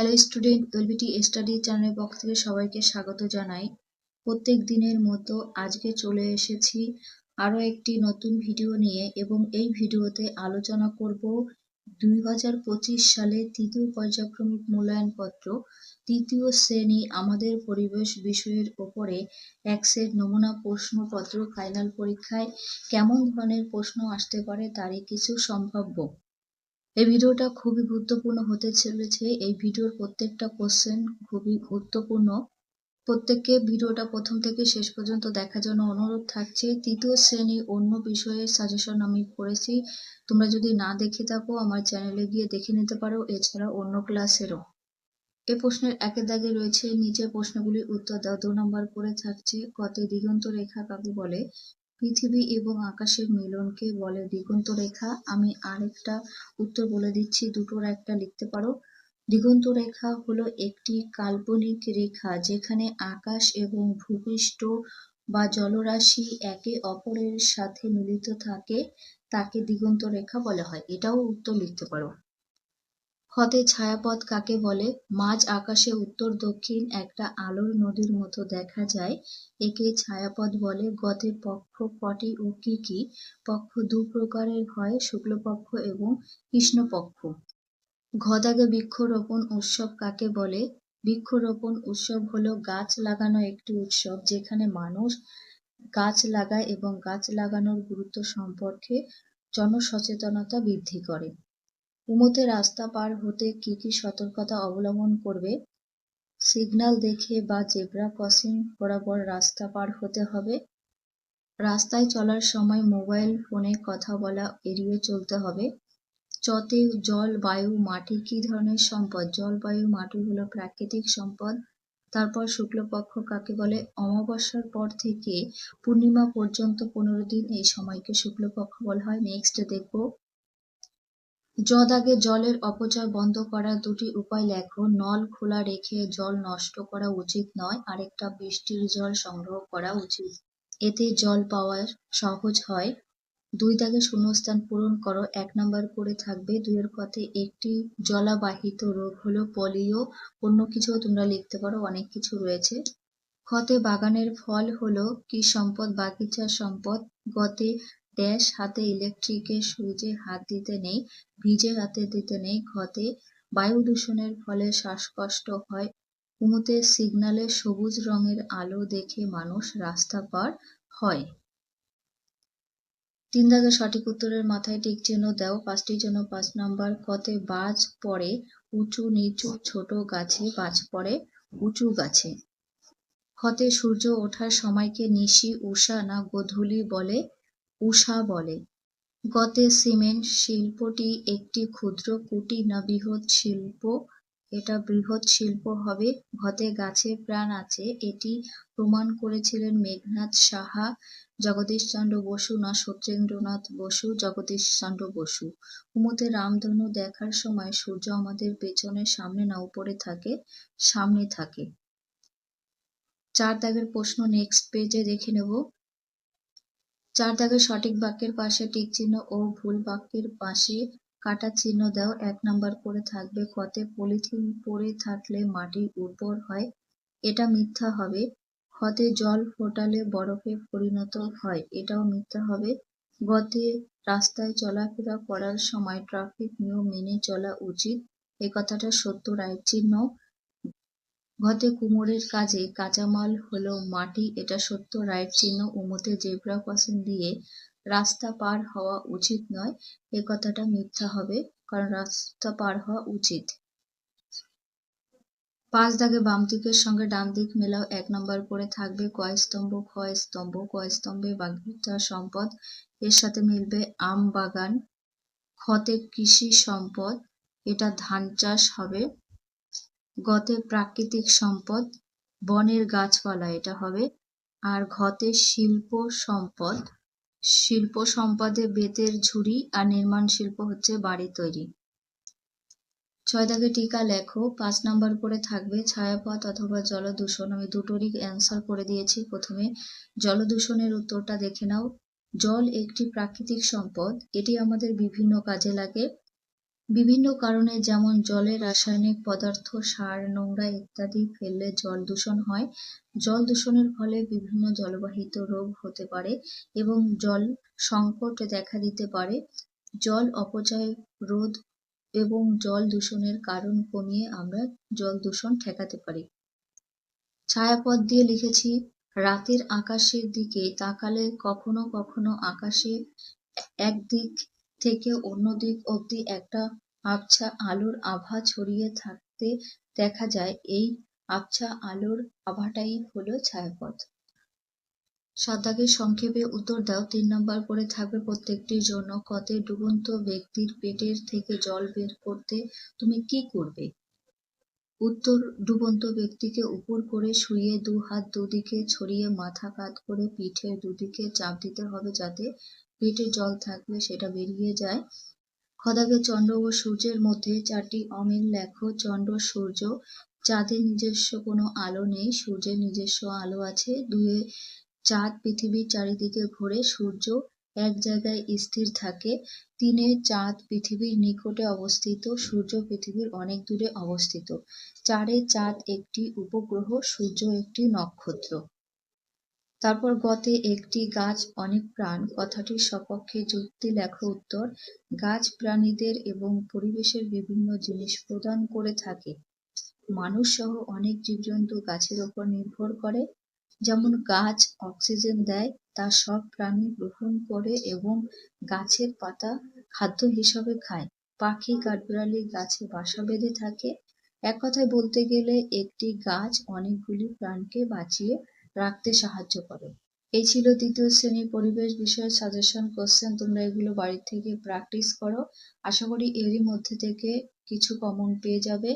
Hello student, LBT study চ্যানেলের পক্ষ থেকে সবাইকে স্বাগত জানাই। প্রত্যেক দিনের মতো আজকে চলে এসেছি আরও একটি নতুন ভিডিও নিয়ে এবং এই ভিডিওতে আলোচনা করব 2025 সালে তৃতীয় পর্যায়ক্রমিক মূল্যায়নপত্র তৃতীয় শ্রেণী আমাদের পরিবেশ বিষয়ের ওপরে এক সেট নমুনা প্রশ্নপত্র ফাইনাল পরীক্ষায় কেমন ধরনের প্রশ্ন আসতে পারে তারই কিছু সম্ভাব্য। এই ভিডিওটা খুবই গুরুত্বপূর্ণ হতে চলেছে। এই ভিডিওর প্রত্যেকটা কোশ্চেন খুবই গুরুত্বপূর্ণ। প্রত্যেককে ভিডিওটা প্রথম থেকে শেষ পর্যন্ত দেখার জন্য অনুরোধ থাকছে। তৃতীয় শ্রেণী অন্য বিষয়ের সাজেশন আমি করেছি, তোমরা যদি না দেখে থাকো আমার চ্যানেলে গিয়ে দেখে নিতে পারো, এছাড়া অন্য ক্লাসেরও। এই প্রশ্নের একের দাগে রয়েছে নিচের প্রশ্নগুলির উত্তর দাও। 2 নম্বর করে থাকছে কতে দিগন্ত রেখা কাকে বলে? পৃথিবী এবং আকাশের মিলনকে বলে দিগন্ত রেখা। আমি আরেকটা উত্তর বলে দিচ্ছি, দুটোর একটা লিখতে পারো। দিগন্ত রেখা হলো একটি কাল্পনিক রেখা যেখানে আকাশ এবং ভূপৃষ্ঠ বা জলরাশি একে অপরের সাথে মিলিত থাকে, তাকে দিগন্ত রেখা বলা হয়। এটাও উত্তর লিখতে পারো। হতে ছায়াপথ কাকে বলে? মাঝ আকাশে উত্তর দক্ষিণ একটা আলোর নদীর মতো দেখা যায়, একে ছায়াপথ বলে। গতে পক্ষ কটি ও কি কি? পক্ষ দু প্রকারের হয়, শুক্লপক্ষ এবং কৃষ্ণপক্ষ। ঘদাগে বৃক্ষরোপণ উৎসব কাকে বলে? বৃক্ষরোপণ উৎসব হলো গাছ লাগানো একটি উৎসব যেখানে মানুষ গাছ লাগায় এবং গাছ লাগানোর গুরুত্ব সম্পর্কে জনসচেতনতা বৃদ্ধি করে। উমতে রাস্তা পার হতে কি কি সতর্কতা অবলম্বন করবে? সিগন্যাল দেখে বা জেব্রা ক্রসিং বরাবর রাস্তা পার হতে হবে। রাস্তায় চলার সময় মোবাইল ফোনে কথা বলা এড়িয়ে চলতে হবে। চতে জল, বায়ু, মাটি কি ধরনের সম্পদ? জল, বায়ু, মাটি হলো প্রাকৃতিক সম্পদ। তারপর শুক্লপক্ষ কাকে বলে? অমাবস্যার পর থেকে পূর্ণিমা পর্যন্ত 15 দিন, এই সময়কে শুক্লপক্ষ বলা হয়। নেক্সট দেখবো, দাগে জলের অপচয় বন্ধ করার দুটি উপায় লেখো। নল খোলা রেখে জল নষ্ট করা উচিত নয়, আরেকটা বৃষ্টির জল সংগ্রহ করা উচিত, এতে জল পাওয়া সহজ হয়। 2 দাগে শূন্যস্থান পূরণ করো। 1 নাম্বার করে থাকবে 2 এর কথে একটি জলাবাহিত রোগ হলো পোলিও। অন্য কিছু তোমরা লিখতে পারো, অনেক কিছু রয়েছে। খতে বাগানের ফল হলো কি সম্পদ? বাগিচার সম্পদ। গতে ড্যাশ হাতে ইলেকট্রিকের সুইচে হাত দিতে নেই, ভিজে হাতে দিতে নেই। ঘতে বায়ু দূষণের ফলে শ্বাসকষ্ট হয়। উমতে সিগন্যালে সবুজ রঙের আলো দেখে মানুষ রাস্তা পার হয়। 3 দাগে সঠিক উত্তরের মাথায় টিক চিহ্ন দাও, 5টির জন্য 5 নাম্বার। কতে বাজ পড়ে উঁচু নিচু ছোট গাছে, বাজ পড়ে উঁচু গাছে। হতে সূর্য ওঠার সময়কে নিশি, উষা না গোধূলি বলে? উষা বলে। গতে সিমেন্ট শিল্পটি একটি ক্ষুদ্র কুটির না বৃহৎ শিল্প? এটা বৃহৎ শিল্প হবে। ঘতে গাছে প্রাণ আছে, এটি প্রমাণ করেছিলেন মেঘনাদ সাহা, জগদীশচন্দ্র বসু না সত্যেন্দ্রনাথ বসু? জগদীশচন্দ্র বসু। উমতে রামধনু দেখার সময় সূর্য আমাদের পেছনে, সামনে না উপরে থাকে? সামনে থাকে। 4 দাগের প্রশ্ন নেক্সট পেজে দেখে নেব। 4 দাগের সঠিক বাক্যের পাশে টিক চিহ্ন ও ভুল বাক্যের পাশে কাটা চিহ্ন দাও। 1 নাম্বার করে থাকবে কতে পলিথিন পরে থাকলে মাটি উর্বর হয়, এটা মিথ্যা হবে। খতে জল ফোটালে বরফে পরিণত হয়, এটাও মিথ্যা হবে। গতে রাস্তায় চলাফেরা করার সময় ট্রাফিক নিয়ম মেনে চলা উচিত, এই কথাটা সত্য, রাইট চিহ্ন। ঘতে কুমোরের কাজে কাঁচামাল হলো মাটি, এটা সত্য, রাইট চিহ্ন। উমতে জেব্রা ক্রসিং দিয়ে রাস্তা পার হওয়া উচিত নয়, এ কথাটা মিথ্যা হবে, কারণ রাস্তা পার হওয়া উচিত। 5 দাগে বাম দিকের সঙ্গে ডান দিক মেলাও। 1 নাম্বার করে থাকবে কয় স্তম্ভ? খ স্তম্ভ। কয় স্তম্ভে বাগিচা সম্পদ? এর সাথে মিলবে আম বাগান। খতে কৃষি সম্পদ, এটা ধান চাষ হবে। গতে প্রাকৃতিক সম্পদ, বনের গাছপালা এটা হবে। আর ঘতে শিল্প সম্পদ, শিল্প সম্পদে বেতের ঝুড়ি, আর নির্মাণ শিল্প হচ্ছে বাড়ি তৈরি। 6 দাগে টিকা লেখো। 5 নাম্বার করে থাকবে ছায়াপথ অথবা জলদূষণ। আমি দুটোরই অ্যান্সার করে দিয়েছি। প্রথমে জলদূষণের উত্তরটা দেখে নাও। জল একটি প্রাকৃতিক সম্পদ, এটি আমাদের বিভিন্ন কাজে লাগে। বিভিন্ন কারণে যেমন জলে রাসায়নিক পদার্থ, সার, নোংরা ইত্যাদি ফেললে জল দূষণ হয়। জল দূষণের ফলে বিভিন্ন জলবাহিত রোগ হতে পারে এবং জল সংকট দেখা দিতে পারে। জল অপচয় রোধ এবং জল দূষণের কারণ কমিয়ে আমরা জল দূষণ ঠেকাতে পারি। ছায়াপথ দিয়ে লিখেছি, রাতের আকাশের দিকে তাকালে কখনো কখনো আকাশে একদিক থেকে অন্য দিক অবধি একটা আবছা আলোর আভা ছড়িয়ে থাকতে দেখা যায়। এই আবছা আলোর আভাটাই হলো ছায়াপথ। ৭ দাগের সংক্ষেপে উত্তর দাও। ৩ নাম্বার করে থাকবে প্রত্যেকটির জন্য। কতে ডুবন্ত ব্যক্তির পেটের থেকে জল বের করতে তুমি কি করবে? উত্তর, ডুবন্ত ব্যক্তিকে উপর করে শুইয়ে দু হাত দুদিকে ছড়িয়ে মাথা কাত করে পিঠের দুদিকে চাপ দিতে হবে যাতে পেটে জল থাকলে সেটা বেরিয়ে যায়। খ দাগে চন্দ্র ও সূর্যের মধ্যে 4টি অমিল লেখো। চন্দ্র, সূর্য, চাঁদের নিজস্ব কোনো আলো নেই, সূর্যের নিজস্ব আলো আছে। 2 চাঁদ পৃথিবীর চারিদিকে ঘোরে, সূর্য এক জায়গায় স্থির থাকে। 3 চাঁদ পৃথিবীর নিকটে অবস্থিত, সূর্য পৃথিবীর অনেক দূরে অবস্থিত। 4 চাঁদ একটি উপগ্রহ, সূর্য একটি নক্ষত্র। তারপর গতে একটি গাছ অনেক প্রাণ কথাটির সপক্ষে যুক্তি লেখো। উত্তর, গাছ প্রাণীদের এবং পরিবেশের বিভিন্ন জিনিস প্রদান করে থাকে। মানুষ সহ অনেক জীবজন্তু গাছের উপর নির্ভর করে। যেমন গাছ অক্সিজেন দেয়, তা সব প্রাণী গ্রহণ করে এবং গাছের পাতা খাদ্য হিসাবে খায়। পাখি, কাঠবিড়ালি গাছে বাসা বেঁধে থাকে। এক কথায় বলতে গেলে একটি গাছ অনেকগুলি প্রাণকে বাঁচিয়ে রাখতে সাহায্য করে। এই ছিল তৃতীয় শ্রেণীর পরিবেশ বিষয়ের সাজেশন কোশ্চেন। তোমরা এগুলো বাড়ি থেকে প্র্যাকটিস করো। আশা করি এরই মধ্যে থেকে কিছু কমন পেয়ে যাবে।